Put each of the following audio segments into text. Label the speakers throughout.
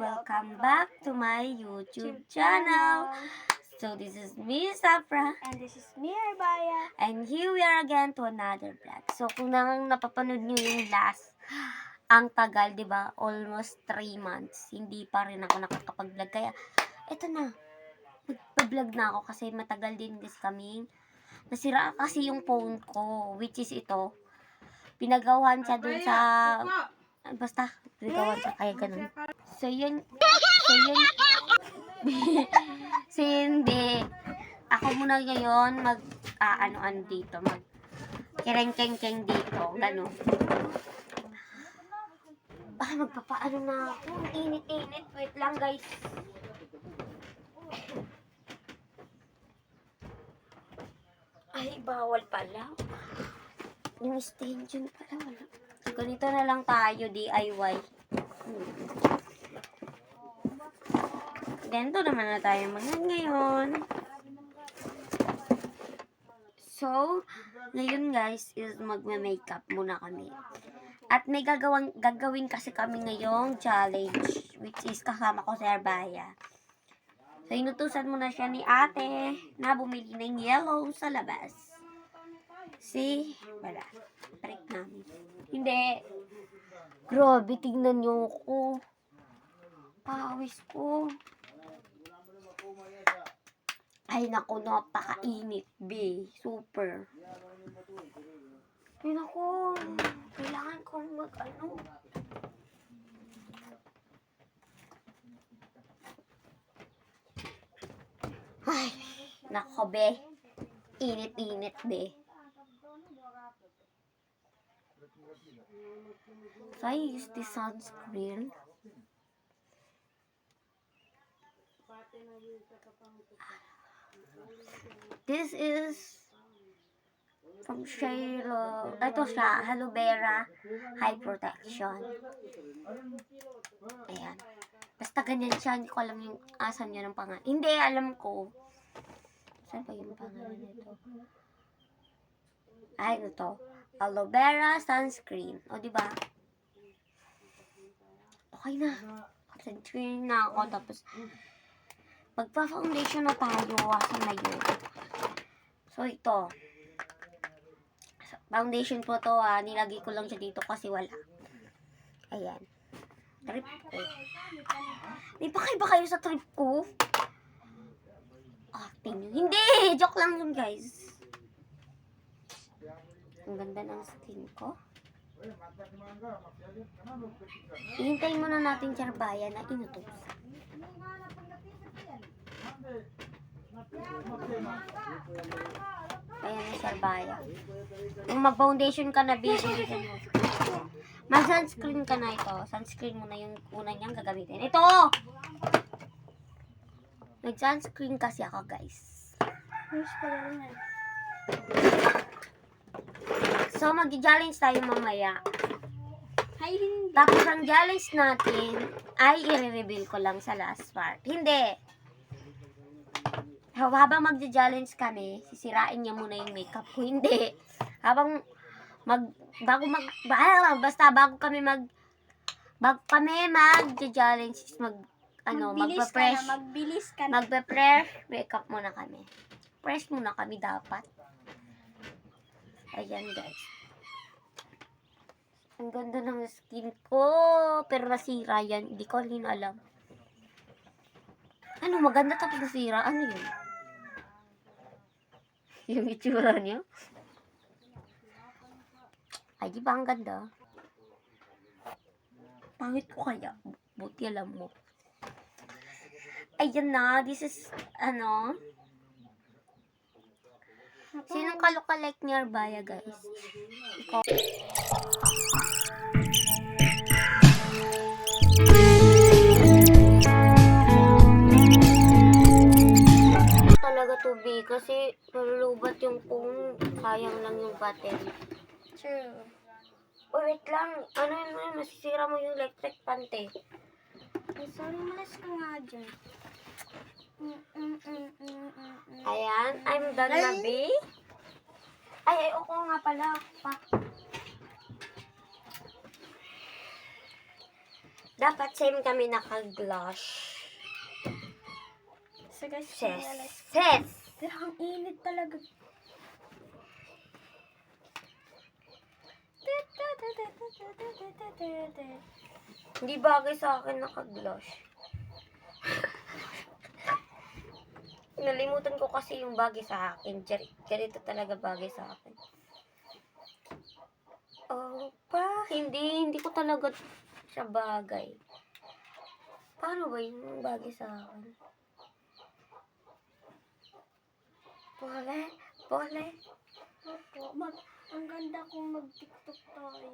Speaker 1: welcome back to my YouTube channel. So this is me, Safra.
Speaker 2: And this is me, Arbaya.
Speaker 1: And here we are again to another vlog. So kung napapanood nyo yung last, ang tagal, di ba? Almost 3 months. Hindi pa rin ako nakakapag-vlog. Kaya, eto na. Magpa-vlog na ako kasi matagal din kasi kaming nasira kasi yung phone ko. Which is ito. Pinagawan siya dun sa... Basta, pinagawan siya kaya ganun. So yun. So hindi. Ako muna ngayon ano dito. Kireng-keng-keng dito. Ganun. Magpapaano na ako. Init-init. Wait lang guys. Ay, bawal pala. Yung extension pala wala. Ganito na lang tayo, DIY. Ganito naman na tayo ngayon. So, ngayon guys, is magme-makeup muna kami. At may gagawin kasi kami ngayong challenge, which is kasama ko si Arbaya. So, inutusan muna siya ni ate na bumili ng yellow sa labas. See? Wala. Trick namin. Hindi. Grabe, tignan niyo ako. Pawis ko. Ay, naku, napakainit, be. Super. Ay, naku. Kailangan kong mag-ano. Ay, naku, be. Init-init, be. So, I use this sunscreen. This is from Shaylo. Ito siya, aloe vera high protection. Ayan. Basta ganyan siya. Hindi ko alam yung asan niya ng pangalan. Hindi, alam ko. Saan ba yung pangalan nito? Ay, ito. Aloe vera sunscreen. O, diba? Okay na. Sunscreen na ako. Tapos, magpa-foundation na tayo. Asan na yun? So, ito. Foundation po to, nilagay ko lang siya dito kasi wala. Ayan. Trip ko. May pakay ba kayo sa trip ko? Acting yun. Hindi! Joke lang yun, guys. Ang ganda ng skin ko. Ihintayin muna natin si Arbaya na inutusan. Ayan na si Arbaya. Kung mag-foundation ka na, baby, mag-sunscreen ka na ito. Sunscreen mo na yung una niyang gagamitin. Ito! Nag-sunscreen kasi ako, guys. So, mag-challenge tayo mamaya.
Speaker 2: Ay, hindi.
Speaker 1: Tapos, ang challenge natin ay i-reveal ko lang sa last part. Hindi. Habang mag-challenge kami, sisirain niya muna yung makeup ko. Hindi. Habang bago kami mag-challenge,
Speaker 2: magbilis ka na.
Speaker 1: magpe-fresh makeup muna kami. Fresh muna kami dapat. Ayan, guys. Ang ganda ng skin ko. Pero nasira yan. Hindi ko rin alam. Ano, maganda tapos nasira? Ano yun? Yung itsura niya? Ay, di ba ang ganda? Pangit ko kaya. Buti alam mo. Ayan na. This is, sinong kaloka-like ni Arbaya, guys? Ikaw. Talaga tubig kasi nalulubat yung phone. Sayang lang yung battery.
Speaker 2: True.
Speaker 1: Oh, wait lang. Ano yun? Masisira mo yung electric pan, eh.
Speaker 2: Ay, sorry, malas ka nga dyan.
Speaker 1: Ayan. I'm done na, be. Ay, oo nga pala. Dapat same kami naka-gloss.
Speaker 2: So guys,
Speaker 1: Ses.
Speaker 2: malas.
Speaker 1: Ses.
Speaker 2: Pero ang init talaga.
Speaker 1: Hindi bagay sa akin naka-gloss. Nalimutan ko kasi yung bagay sa akin. Ganito talaga bagay sa akin. Oh, hindi ko talaga siya bagay. Paano ba yung bagay sa akin? Pole.
Speaker 2: Opo, ang ganda kung mag-tiktok tayo.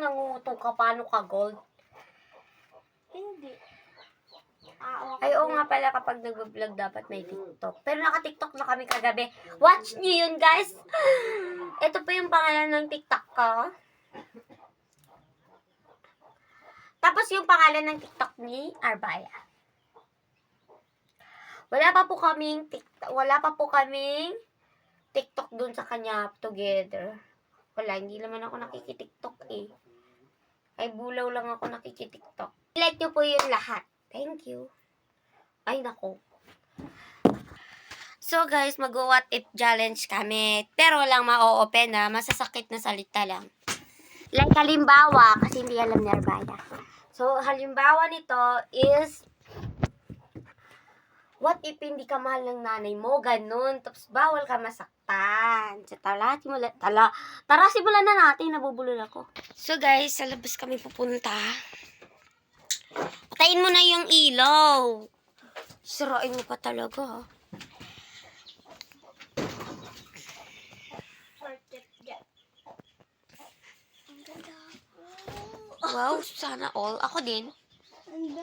Speaker 1: Nangutong ka, paano ka gold?
Speaker 2: Hindi.
Speaker 1: Ay, oo nga pala kapag nag-vlog dapat may TikTok. Pero naka-TikTok na kami kagabi. Watch niyo yun, guys! Ito po yung pangalan ng TikTok ko. Tapos yung pangalan ng TikTok ni Arbaya. Wala pa po kaming TikTok dun sa kanya together. Wala, hindi naman ako nakikitiktok eh. Ay, bulaw lang ako nakikitiktok. Like nyo po yung lahat. Thank you. Ay, nako. So, guys, mag-what if challenge kami. Pero walang ma-open na. Masasakit na salita lang. Like, halimbawa, kasi hindi alam ni Arbaya. So, halimbawa nito is, what if hindi ka mahal ng nanay mo? Ganun. Tapos, bawal ka masaktan. So, tara, simulan na natin. Nabubulol ako. So, guys, sa labas kami pupunta. Patayin mo na yung ilaw. Sirain mo pa talaga. Wow, sana all. Ako din.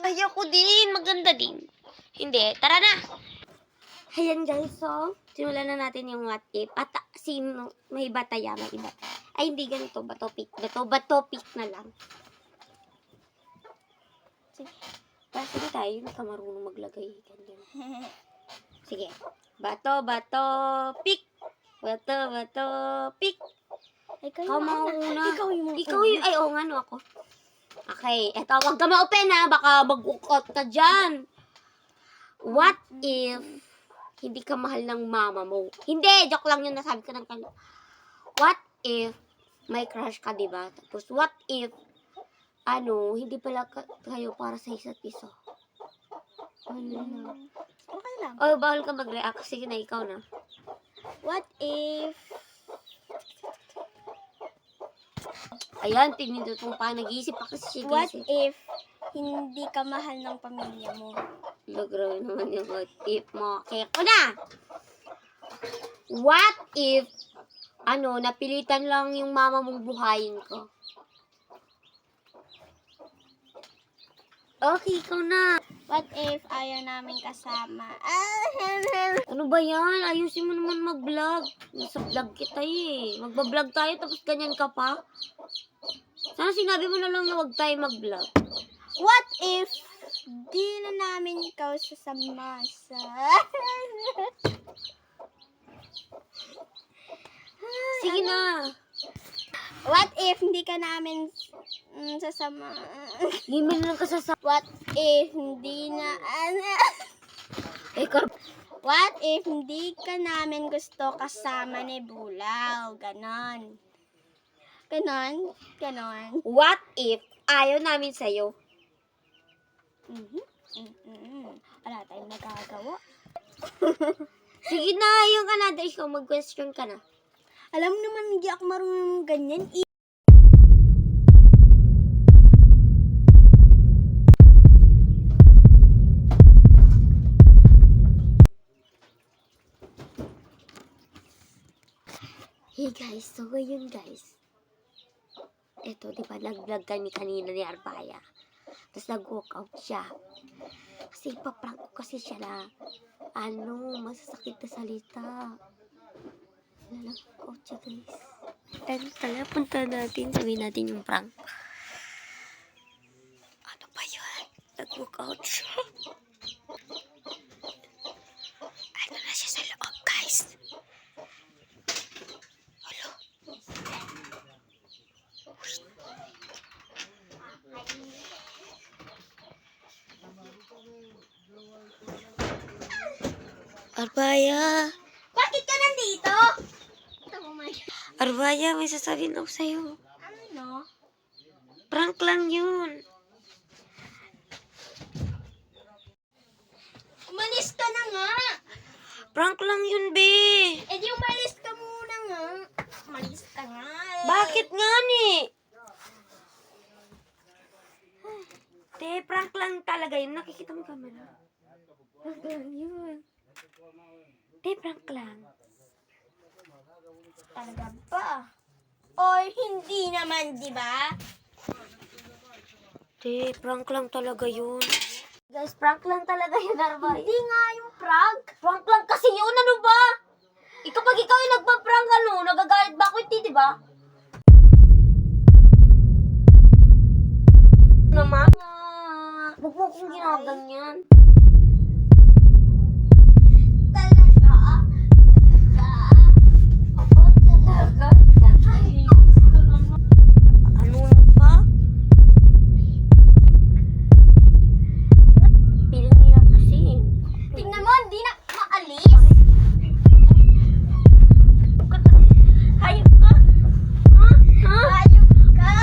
Speaker 1: Ay, ako din. Maganda din. Hindi. Tara na. Ayan guys, so, simulan na natin yung what if. At may bataya, may iba. Ay, hindi ganito. Batopik na lang. Sige. Sige tayo, hindi ka marunong maglagay. Ganyan. Sige. Bato, pick. Bato, pick. Ikaw mauna. Ikaw yung, ay, oo nga, no, ako. Okay, eto, wag ka ma-open ha, baka mag-walkout ka dyan. What if hindi ka mahal ng mama mo? Hindi, joke lang yun, nasabi ko ng kanila. What if may crush ka, diba? Tapos, what if, hindi pala kayo para sa isa't isa?
Speaker 2: Okay lang.
Speaker 1: Oh, bawal ka mag-react. Sige na, ikaw na.
Speaker 2: What if...
Speaker 1: Ayan, tinindot mo pa. Nag-iisip pa kasi siya.
Speaker 2: What if hindi ka mahal ng pamilya mo?
Speaker 1: Grabe naman yung what if mo. Kaya ko na! What if, napilitan lang yung mama mong buhayin ko? Okay, ikaw na.
Speaker 2: What if ayaw namin kasama?
Speaker 1: Ano ba yan? Ayusin mo naman mag-vlog. Nasa vlog kita eh. Magbablog tayo tapos ganyan ka pa. Sana sinabi mo na lang na wag tayo mag-vlog.
Speaker 2: What if di na namin ikaw sasama sa...
Speaker 1: Sige na.
Speaker 2: What if hindi ka namin sasama?
Speaker 1: Limin lang ka sa...
Speaker 2: What if hindi na... What if hindi ka namin gusto kasama ni Bulaw? Ganon.
Speaker 1: What if ayaw namin sa'yo?
Speaker 2: Wala tayong nagagawa.
Speaker 1: Sige na, yung Canada, ikaw mag-question ka na.
Speaker 2: Alam mo naman, hindi ako marunong ganyan.
Speaker 1: Hey guys, so ngayon guys, eto, di ba, nag-vlog kami kanina ni Arbaya. Tapos nag-walkout siya. Kasi ipaprank ko kasi siya na, masasakit na salita. Nalagkot siya guys. Tara, punta natin, sabihin natin yung prank. Ano ba yun? Nag-walkout siya. Ano na siya sa loob guys? Arbaya.
Speaker 2: Bakit ka nandito? Oh my God.
Speaker 1: Arbaya, may sasabihin ako sa'yo.
Speaker 2: Ano?
Speaker 1: Prank lang yun.
Speaker 2: Umalis ka na nga.
Speaker 1: Prank lang yun, be.
Speaker 2: Eh di umalis ka muna nga. Umalis ka nga.
Speaker 1: Bakit nga ni? Te, prank lang talaga yun. Nakikita mo yung camera. Prank lang yun. Te, prank lang.
Speaker 2: Talaga ba? Or hindi naman, di ba?
Speaker 1: Te, prank lang talaga yun. Guys, prank lang talaga yun, Arbay.
Speaker 2: Hindi nga yung prank.
Speaker 1: Prank lang kasi yun, ano ba? Kapag ikaw yung nagpa-prank, nagagalit ba ako, hindi, di ba? Naman. Huwag mo kong ginaganyan.
Speaker 2: Talaga?
Speaker 1: Ako talaga. Ano pa? Piling niya kasi.
Speaker 2: Tingnan mo, hindi na maalis.
Speaker 1: Hayop ka? Ha? Ha?
Speaker 2: Ayun ka.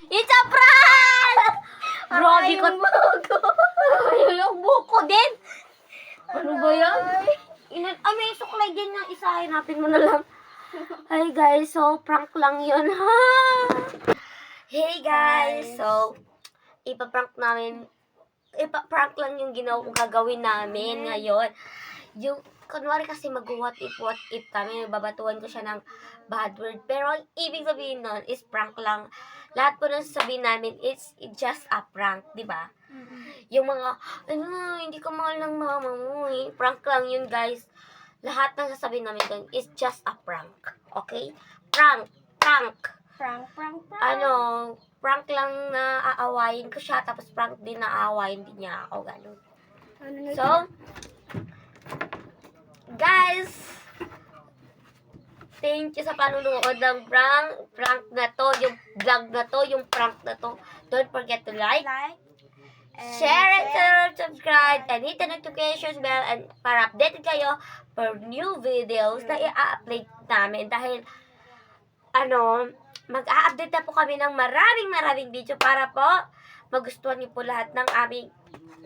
Speaker 1: It's a prank! Grabe ka.
Speaker 2: Yung bago.
Speaker 1: Yung buko din. Ano ba yan? May suklay din yung isa. Hanapin mo na lang. Hi guys, so prank lang yun. Ha? Hey guys, so ipaprank lang yung gagawin namin ngayon. Yung, kunwari kasi what if kami, babatuan ko siya ng bad word. Pero ang ibig sabihin nun is prank lang. Lahat po nang sabihin namin is just a prank, di ba? Yung mga, hindi ka mahal ng mama mo eh. Prank lang yun, guys. Lahat ng sasabihin namin dun is just a prank. Okay? Prank.
Speaker 2: Prank.
Speaker 1: Prank lang na aawayin ko siya, tapos prank din na aawayin din niya ako, ganun. So, guys, thank you sa panunood ng prank na to, yung vlog na to, yung prank na to. Don't forget to like, share, and subscribe, and hit the notifications bell and para updated kayo for new videos na i-upload namin. Dahil, mag-a-update na po kami ng maraming video para po magustuhan niyo po lahat ng aming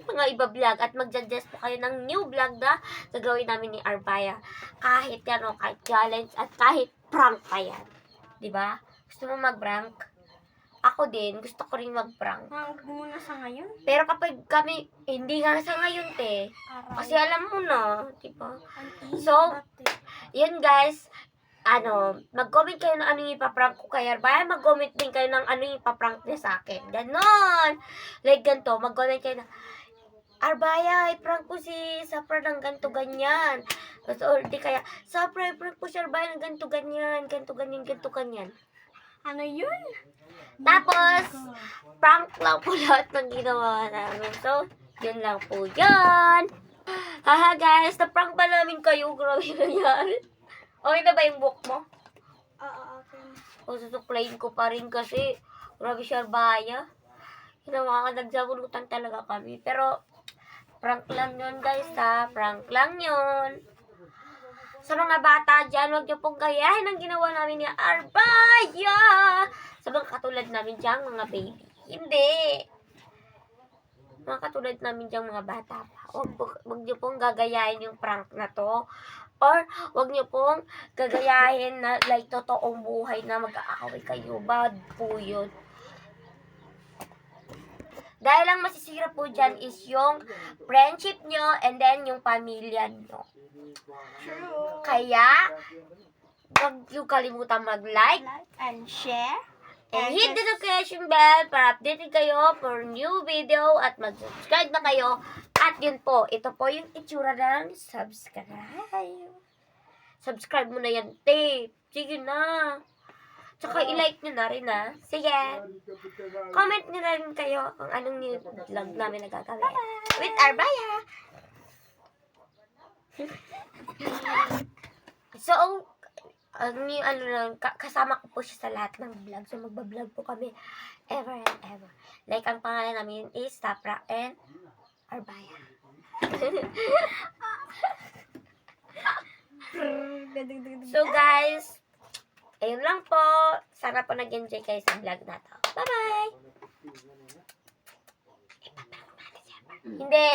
Speaker 1: mga iba vlog at mag-suggest po kayo ng new vlog na gagawin namin ni Arbaya. Kahit kahit challenge at kahit prank pa yan. Diba? Gusto mo mag-prank? Ako din, gusto ko rin mag-prank.
Speaker 2: Hanggang muna sa ngayon.
Speaker 1: Pero kapag kami, hindi nga sa ngayon, te. Kasi alam mo na, diba? So, yun guys, mag-comment kayo ng ano yung ipaprank ko kay Arbaya. Mag-comment din kayo ng ano yung ipaprank niya sa akin. Ganon. Like ganito, mag-comment kayo na, Arbaya, i-prank ko si Sapra ng ganito ganyan. Or di kaya, Sapra, i-prank ko si Arbaya ng ganito ganyan. Ganito ganyan.
Speaker 2: Ano yun?
Speaker 1: Tapos, prank lang po lahat ng ginawa namin. So, yun lang po yun. Haha guys, na-prank pa namin kayo. Grabe nangyari. Okay na ba yung book mo?
Speaker 2: Oo, okay.
Speaker 1: O susuklayin ko pa rin kasi grabe siya Arbaya. Nagsabunutan talaga kami. Pero, prank lang yun guys ha. Prank lang yun. Sa mga bata dyan, huwag niyo pong gayahin ang ginawa namin ni Arbaya. Sa mga katulad namin dyan, mga baby. Hindi. Mga katulad namin dyan, mga bata pa. Huwag niyo pong gagayahin yung prank na to. Or, huwag niyo pong gagayahin na like totoong buhay na mag-aaway kayo. Bad po yun. Dahil ang masisira po dyan is yung friendship nyo and then yung pamilya nyo.
Speaker 2: True.
Speaker 1: Kaya, huwag niyo kalimutan mag-like
Speaker 2: And share.
Speaker 1: and hit the notification bell para updated kayo for new video at mag-subscribe na kayo. At yun po, ito po yung itsura ng subscribe. Subscribe mo na yan, te. Sige na. Tsaka i-like nyo na rin, ha. Sige. Comment nyo na rin kayo kung anong new vlog namin nagagawin. With Arbaya. So, kasama ko po siya sa lahat ng vlog. So, magbablog po kami ever and ever. Like, ang pangalan namin is Sapra and Arbaya. So guys, ayun lang po. Sana po nag-enjoy kayo sa vlog na to. Bye-bye! Hindi!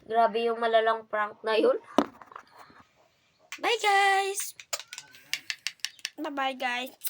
Speaker 1: Grabe yung malalang prank na yun. Bye guys!
Speaker 2: Bye-bye, guys.